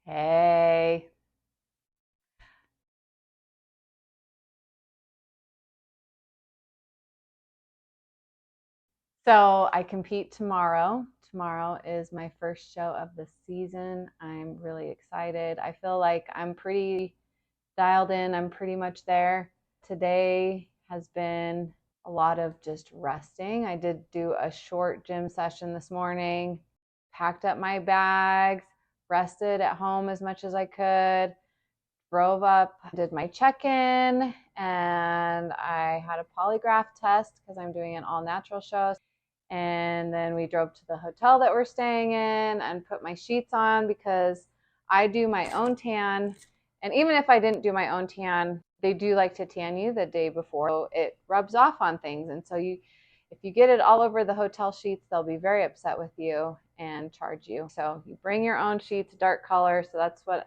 Hey. So I compete tomorrow. Tomorrow is my first show of the season. I'm really excited. I feel like I'm pretty dialed in. I'm pretty much there. Today has been a lot of just resting. I did do a short gym session this morning, packed up my bags, rested at home as much as I could, drove up, did my check-in, and I had a polygraph test because I'm doing an all-natural show. And then we drove to the hotel that we're staying in and put my sheets on because I do my own tan. And even if I didn't do my own tan, they do like to tan you the day before. So it rubs off on things. And so if you get it all over the hotel sheets, they'll be very upset with you and charge you. So you bring your own sheets, dark color. So that's what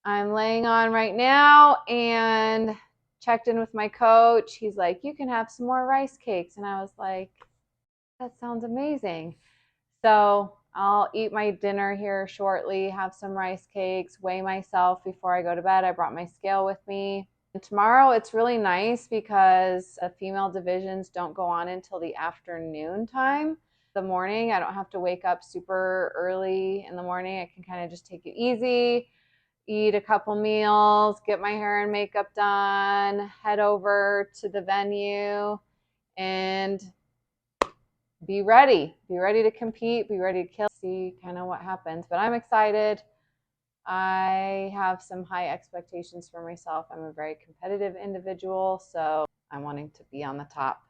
I'm laying on right now, and checked in with my coach. He's like, you can have some more rice cakes. And I was like, that sounds amazing. So I'll eat my dinner here shortly, have some rice cakes, weigh myself before I go to bed. I brought my scale with me. And tomorrow it's really nice because the female divisions don't go on until the afternoon time. The morning, I don't have to wake up super early in the morning. I can kind of just take it easy, eat a couple meals, get my hair and makeup done, head over to the venue, and be ready to compete, be ready to kill, see kind of what happens. But I'm excited. I have some high expectations for myself. I'm a very competitive individual, so I'm wanting to be on the top.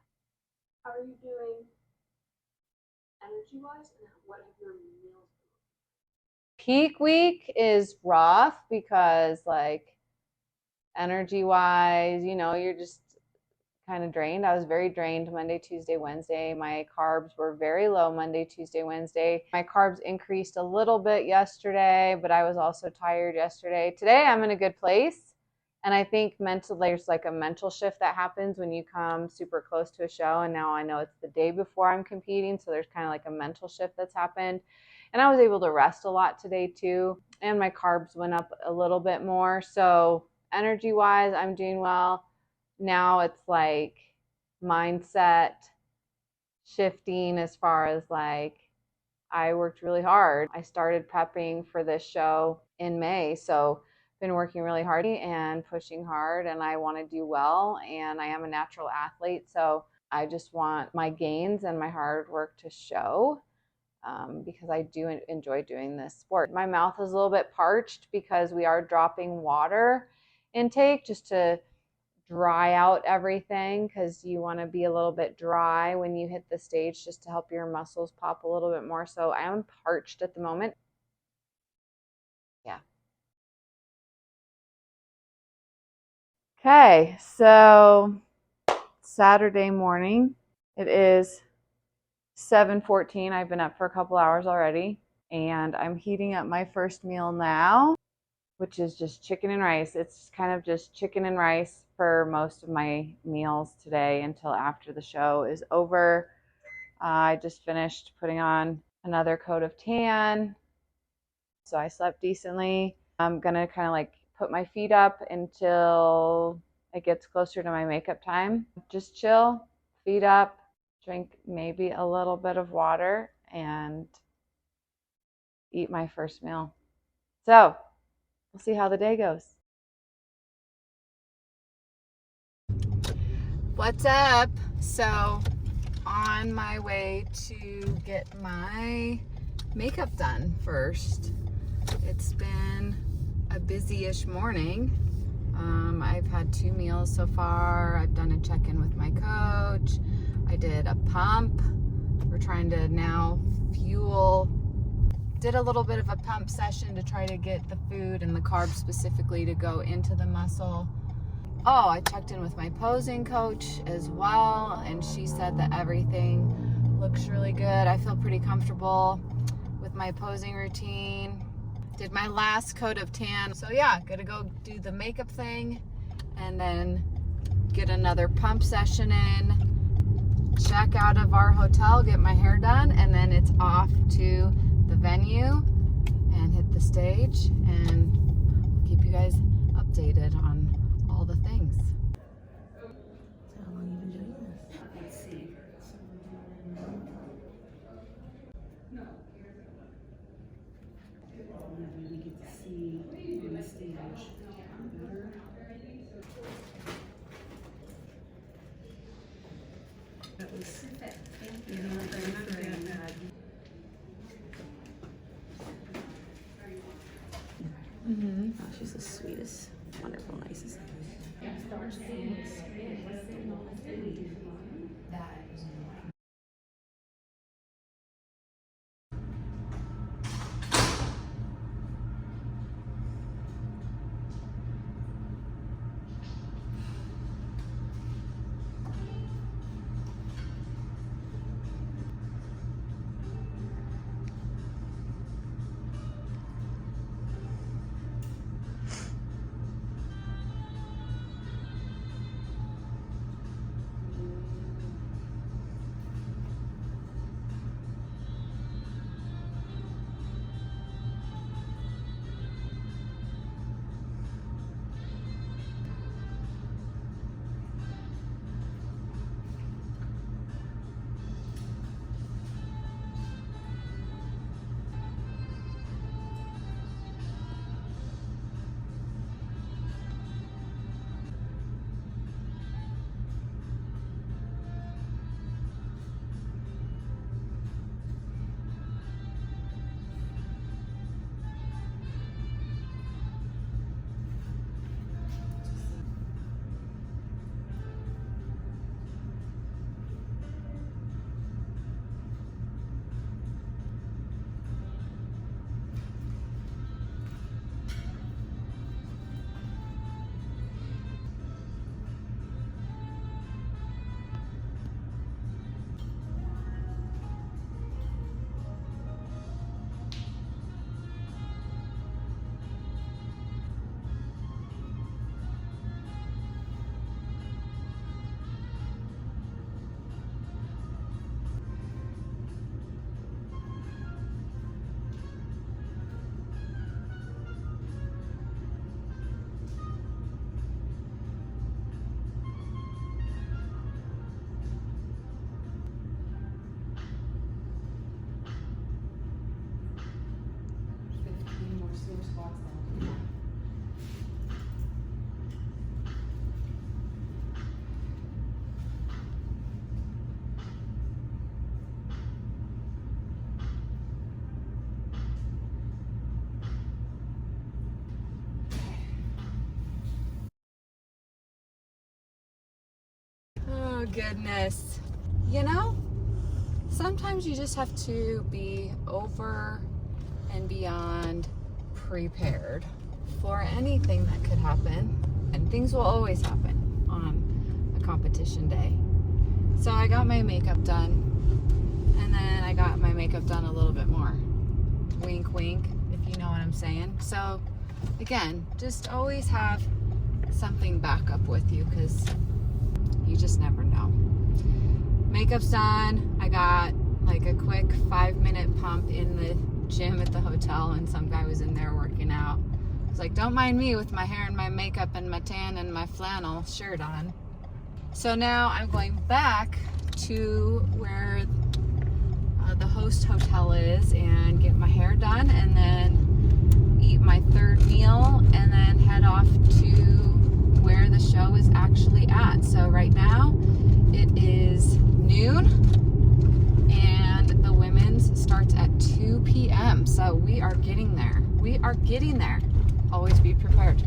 How are you doing energy-wise, and what have your meals been? Peak week is rough because, like, energy-wise, you're just kind of drained. I was very drained Monday, Tuesday, Wednesday. My carbs were very low Monday, Tuesday, Wednesday. My carbs increased a little bit yesterday, but I was also tired yesterday. Today I'm in a good place. And I think mentally there's like a mental shift that happens when you come super close to a show. And now I know it's the day before I'm competing. So there's kind of like a mental shift that's happened. And I was able to rest a lot today too. And my carbs went up a little bit more. So energy wise, I'm doing well. Now it's like mindset shifting as far as like I worked really hard. I started prepping for this show in May, so been working really hard and pushing hard, and I want to do well, and I am a natural athlete, so I just want my gains and my hard work to show because I do enjoy doing this sport. My mouth is a little bit parched because we are dropping water intake just to dry out everything, because you want to be a little bit dry when you hit the stage just to help your muscles pop a little bit more. So I am parched at the moment. Yeah. Okay, so Saturday morning. It is 7:14. I've been up for a couple hours already, and I'm heating up my first meal now, which is just chicken and rice. It's kind of just chicken and rice for most of my meals today until after the show is over. I just finished putting on another coat of tan, so I slept decently. I'm gonna kind of like put my feet up until it gets closer to my makeup time. Just chill, feet up, drink maybe a little bit of water, and eat my first meal. So we'll see how the day goes. What's up? So on my way to get my makeup done first. It's been a busy-ish morning. I've had 2 meals so far. I've done a check-in with my coach. I did a pump. We're trying to now fuel. Did a little bit of a pump session to try to get the food and the carbs specifically to go into the muscle. Oh, I checked in with my posing coach as well, and she said that everything looks really good. I feel pretty comfortable with my posing routine. Did my last coat of tan. So yeah, gonna go do the makeup thing and then get another pump session in, check out of our hotel, get my hair done, and then it's off to the venue and hit the stage, and I'll keep you guys updated on all the things. So how long have you been doing this? Let's see. Maybe we get to see on the stage better. That was, you know, I remember that. Oh, she's the sweetest, wonderful, nicest. Oh goodness. You know, sometimes you just have to be over and beyond prepared for anything that could happen. And things will always happen on a competition day. So I got my makeup done, and then I got my makeup done a little bit more. Wink, wink, if you know what I'm saying. So again, just always have something back up with you, because you just never know. Makeup's done. I got like a quick 5-minute pump in the gym at the hotel, and some guy was in there working out. I was like, don't mind me with my hair and my makeup and my tan and my flannel shirt on. So now I'm going back to where the host hotel is and get my hair done, and then eat my third meal, and then head off to where the show is actually at. So right now it is noon, and the women's starts at 2 p.m. So we are getting there. We are getting there. Always be prepared.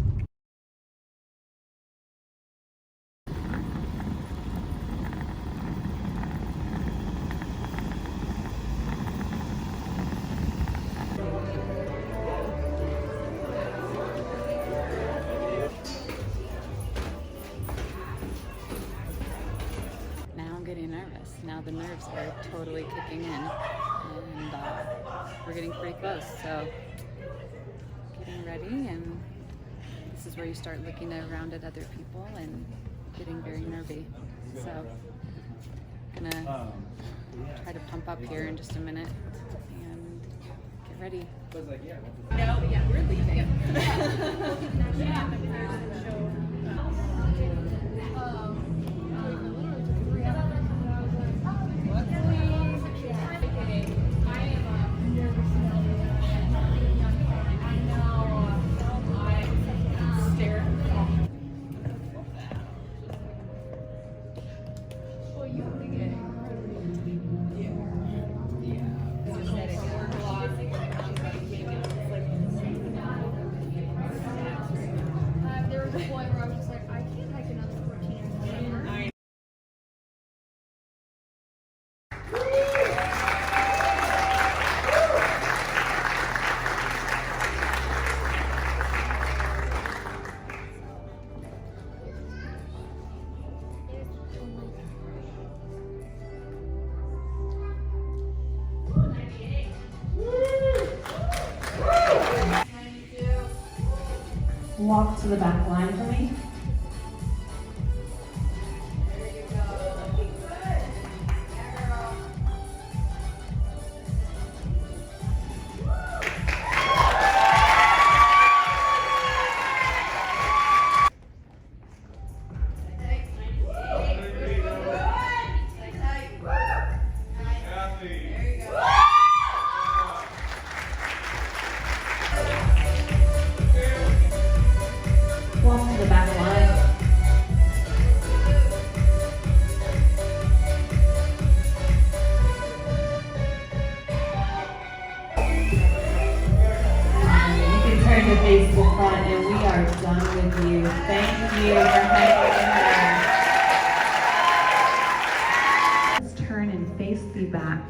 Getting nervous. Now the nerves are totally kicking in, and we're getting pretty close. So getting ready, and this is where you start looking around at other people and getting very nervy. So gonna try to pump up here in just a minute and get ready. I was like, yeah. No, but yeah, we're leaving. There was a point where I was just like, I can't hike another 14 Walk to the back line for me. Walk to the back line. You can turn to face the front and we are done with you. Thank you for hanging in there. Let's turn and face the back.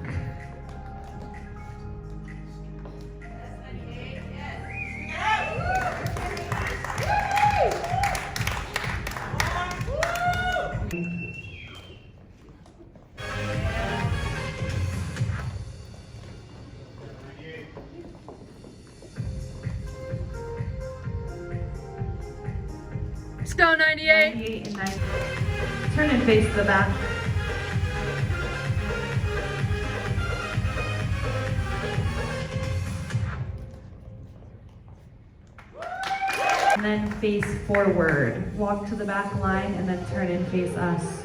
Let's go, 98. 98 and 90. Turn and face the back. And then face forward. Walk to the back line and then turn and face us.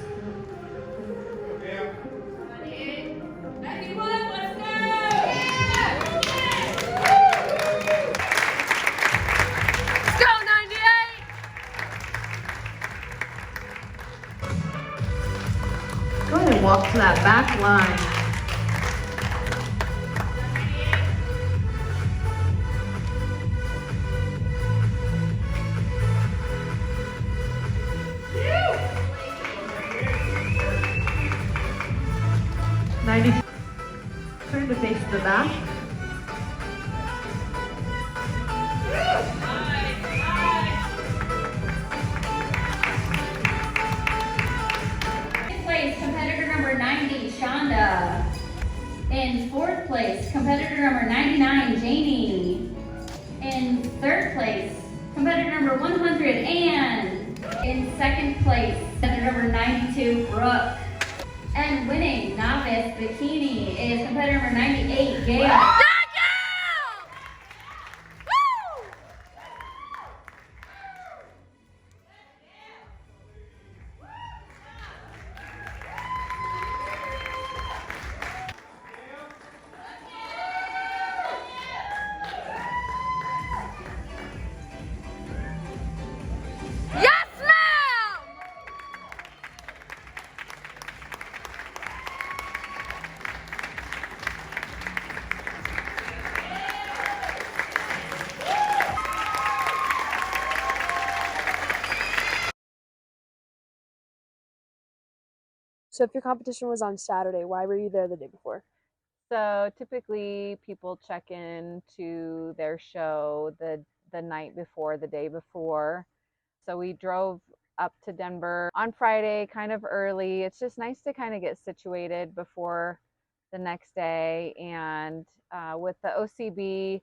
Let's go, 98. Go ahead and walk to that back line. Turn to face the back. Place, competitor number 90, Shonda. In fourth place, competitor number 99, Janie. In third place, competitor number 100, Ann. In second place, competitor number 92, Brooke. And winning novice bikini is competitor number 98, Gail. Yes, ma'am. So if your competition was on Saturday, why were you there the day before? So typically people check in to their show the night before, the day before. So we drove up to Denver on Friday kind of early. It's just nice to kind of get situated before the next day. And with the OCB,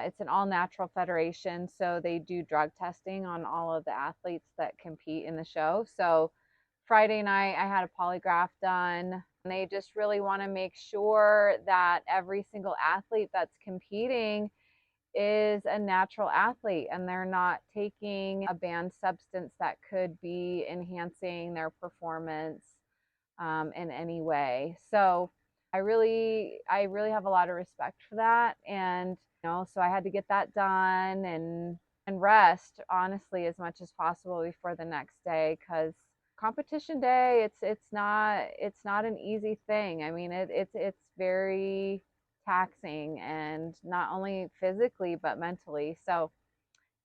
it's an all natural federation. So they do drug testing on all of the athletes that compete in the show. So Friday night, I had a polygraph done. And they just really want to make sure that every single athlete that's competing is a natural athlete and they're not taking a banned substance that could be enhancing their performance in any way. So I really have a lot of respect for that. And, so I had to get that done and rest honestly as much as possible before the next day, because competition day, it's not an easy thing. I mean, it's very taxing, and not only physically but mentally. So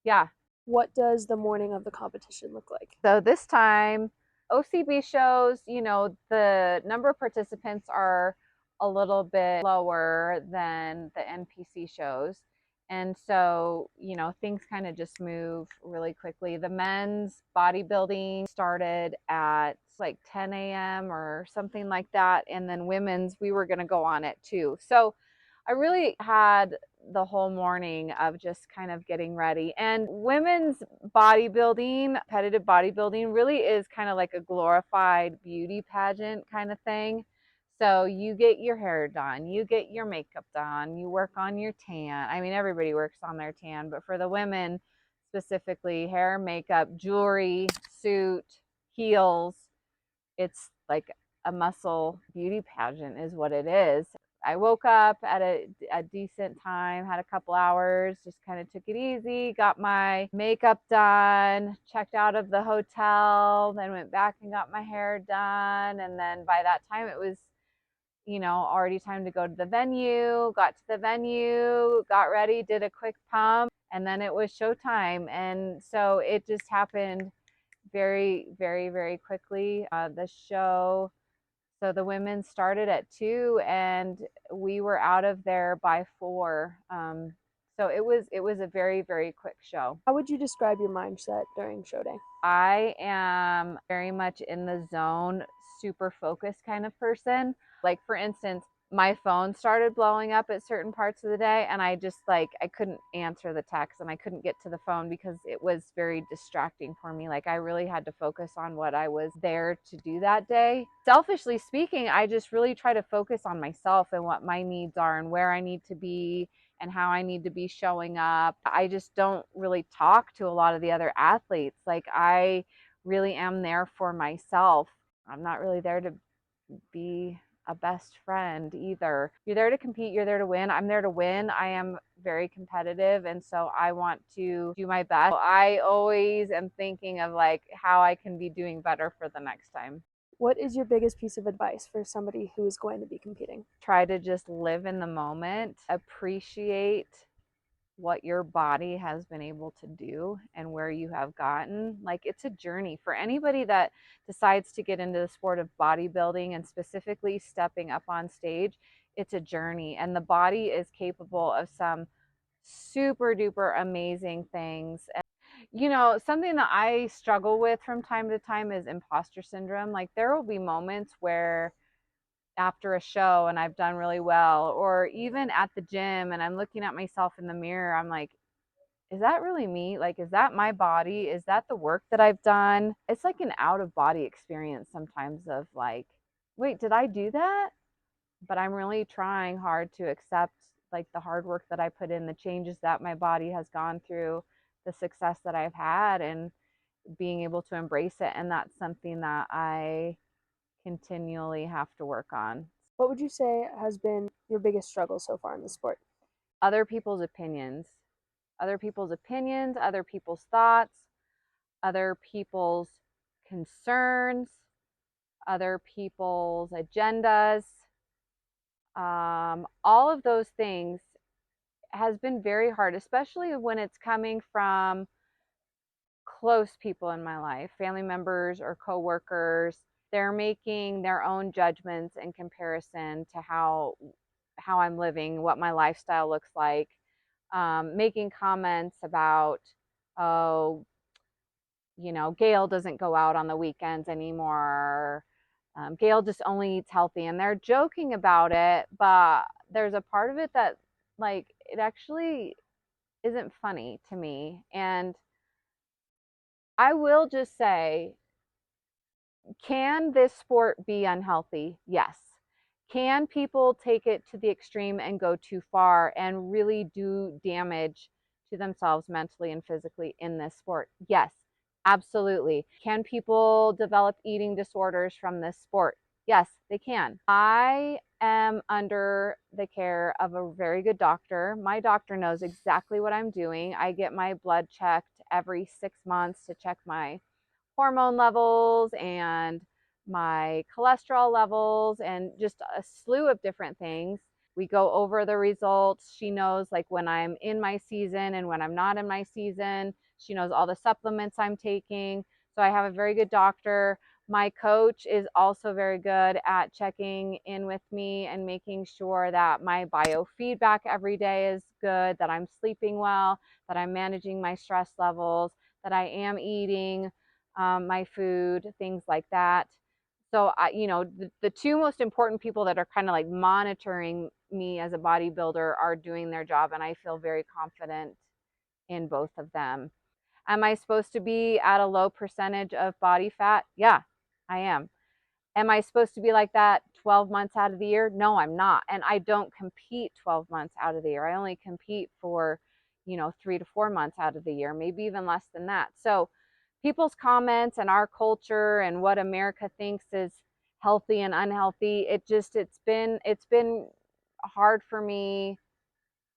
yeah. What does the morning of the competition look like? So this time, OCB shows, the number of participants are a little bit lower than the NPC shows. And so, things kind of just move really quickly. The men's bodybuilding started at like 10 a.m. or something like that. And then women's, we were going to go on at 2. So I really had the whole morning of just kind of getting ready. And women's bodybuilding, competitive bodybuilding, really is kind of like a glorified beauty pageant kind of thing. So you get your hair done, you get your makeup done, you work on your tan. I mean, everybody works on their tan, but for the women specifically, hair, makeup, jewelry, suit, heels, it's like a muscle beauty pageant is what it is. I woke up at a decent time, had a couple hours, just kind of took it easy, got my makeup done, checked out of the hotel, then went back and got my hair done. And then by that time, it was, already time to go to the venue. Got to the venue, got ready, did a quick pump, and then it was showtime. And so it just happened very, very, very quickly. The show, so the women started at 2 and we were out of there by 4. So it was a very, very quick show. How would you describe your mindset during show day? I am very much in the zone, super focused kind of person. Like, for instance, my phone started blowing up at certain parts of the day, and I just I couldn't answer the text and I couldn't get to the phone because it was very distracting for me. Like, I really had to focus on what I was there to do that day. Selfishly speaking, I just really try to focus on myself and what my needs are and where I need to be and how I need to be showing up. I just don't really talk to a lot of the other athletes. Like, I really am there for myself. I'm not really there to be a best friend either. You're there to compete, you're there to win. I'm there to win. I am very competitive, and so I want to do my best. I always am thinking of like how I can be doing better for the next time. What is your biggest piece of advice for somebody who is going to be competing? Try to just live in the moment, appreciate what your body has been able to do and where you have gotten. Like, it's a journey for anybody that decides to get into the sport of bodybuilding and specifically stepping up on stage. It's a journey, and the body is capable of some super duper amazing things. And something that I struggle with from time to time is imposter syndrome. Like, there will be moments where after a show and I've done really well, or even at the gym and I'm looking at myself in the mirror, I'm like, is that really me? Like, is that my body? Is that the work that I've done? It's like an out of body experience sometimes of like, wait, did I do that? But I'm really trying hard to accept like the hard work that I put in, the changes that my body has gone through, the success that I've had, and being able to embrace it. And that's something that I continually have to work on. What would you say has been your biggest struggle so far in the sport? Other people's opinions, other people's opinions, other people's thoughts, other people's concerns, other people's agendas. All of those things has been very hard, especially when it's coming from close people in my life, family members or coworkers. They're making their own judgments in comparison to how I'm living, what my lifestyle looks like, making comments about, oh, Gail doesn't go out on the weekends anymore. Gail just only eats healthy, and they're joking about it, but there's a part of it that, like, it actually isn't funny to me. And I will just say, Can this sport be unhealthy? Yes. Can people take it to the extreme and go too far and really do damage to themselves mentally and physically in this sport? Yes, absolutely. Can people develop eating disorders from this sport? Yes, they can. I am under the care of a very good doctor. My doctor knows exactly what I'm doing. I get my blood checked every 6 months to check my hormone levels and my cholesterol levels and just a slew of different things. We go over the results. She knows like when I'm in my season and when I'm not in my season. She knows all the supplements I'm taking. So I have a very good doctor. My coach is also very good at checking in with me and making sure that my biofeedback every day is good, that I'm sleeping well, that I'm managing my stress levels, that I am eating my food, things like that. So the two most important people that are kind of like monitoring me as a bodybuilder are doing their job, and I feel very confident in both of them. Am I supposed to be at a low percentage of body fat? Yeah, I am. Am I supposed to be like that 12 months out of the year? No, I'm not. And I don't compete 12 months out of the year. I only compete for, 3 to 4 months out of the year, maybe even less than that. So people's comments and our culture and what America thinks is healthy and unhealthy, it's been hard for me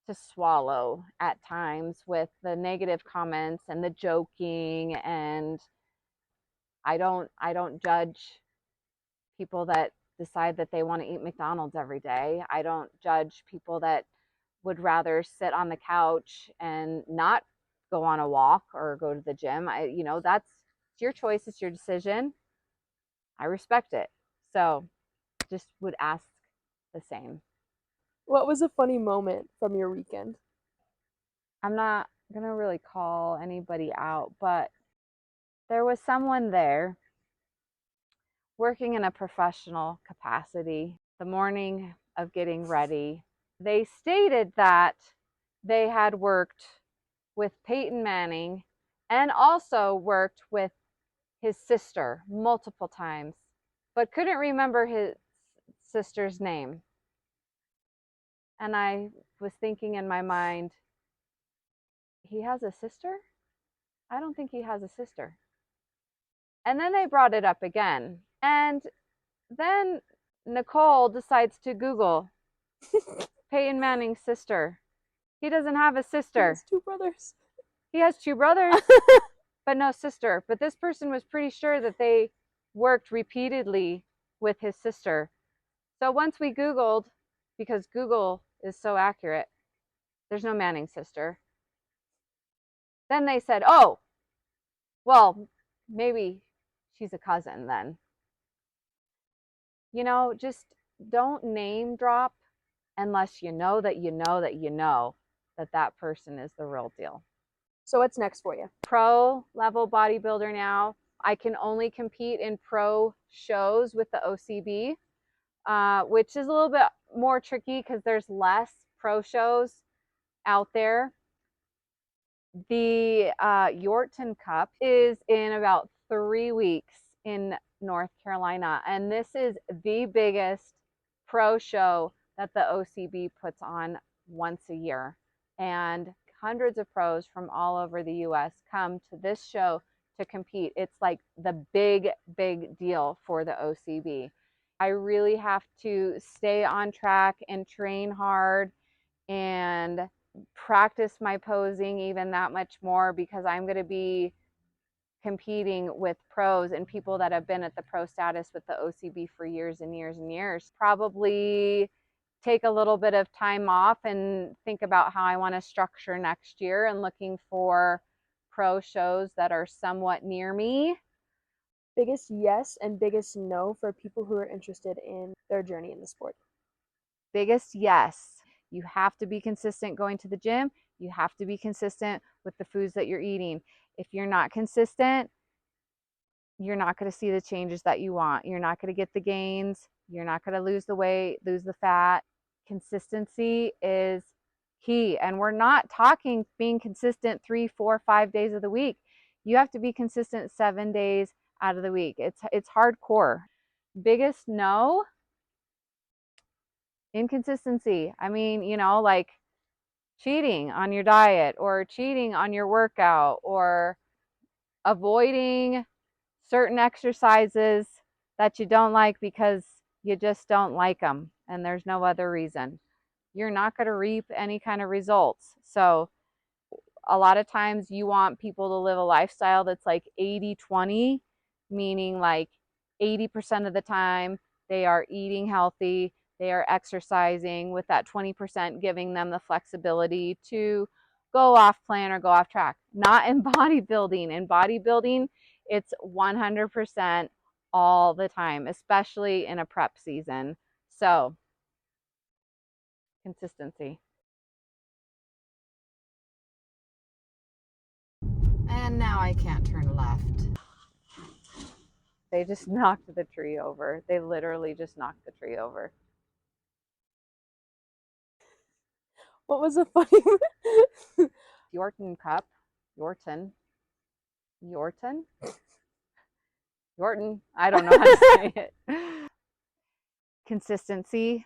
to swallow at times with the negative comments and the joking. And I don't judge people that decide that they want to eat McDonald's every day. I don't judge people that would rather sit on the couch and not go on a walk or go to the gym. That's it's your choice, it's your decision. I respect it. So just would ask the same. What was a funny moment from your weekend? I'm not going to really call anybody out, but there was someone there working in a professional capacity the morning of getting ready. They stated that they had worked with Peyton Manning and also worked with his sister multiple times, but couldn't remember his sister's name. And I was thinking in my mind, he has a sister? I don't think he has a sister. And then they brought it up again. And then Nicole decides to Google Peyton Manning's sister. He doesn't have a He sister. has two brothers. He has two brothers, but no sister. But this person was pretty sure that they worked repeatedly with his sister. So once we Googled, because Google is so accurate, there's no Manning sister. Then they said, oh, well, maybe she's a cousin then. Just don't name drop unless you know that you know that you know that that person is the real deal. So what's next for you? Pro level bodybuilder now. I can only compete in pro shows with the OCB, which is a little bit more tricky because there's less pro shows out there. The Yorkton Cup is in about 3 weeks in North Carolina, and this is the biggest pro show that the OCB puts on once a year. And hundreds of pros from all over the US come to this show to compete. It's like the big, big deal for the OCB. I really have to stay on track and train hard and practice my posing even that much more because I'm going to be competing with pros and people that have been at the pro status with the OCB for years and years and years. Probably take a little bit of time off and think about how I want to structure next year and looking for pro shows that are somewhat near me. Biggest yes and biggest no for people who are interested in their journey in the sport? Biggest yes. You have to be consistent going to the gym. You have to be consistent with the foods that you're eating. If you're not consistent, you're not going to see the changes that you want. You're not going to get the gains. You're not going to lose the weight, lose the fat. Consistency is key. And we're not talking being consistent 3, 4, 5 days of the week. You have to be consistent 7 days out of the week. It's hardcore. Biggest no, inconsistency. I mean, like cheating on your diet or cheating on your workout or avoiding certain exercises that you don't like because you just don't like them and there's no other reason. You're not going to reap any kind of results. So a lot of times you want people to live a lifestyle that's like 80-20, meaning like 80% of the time they are eating healthy, they are exercising, with that 20% giving them the flexibility to go off plan or go off track. Not in bodybuilding. In bodybuilding, it's 100% all the time, especially in a prep season. So, consistency. And now I can't turn left. They just knocked the tree over. They literally just knocked the tree over. What was the funny? Yorton Cup. Yorton. I don't know how to say it. Consistency.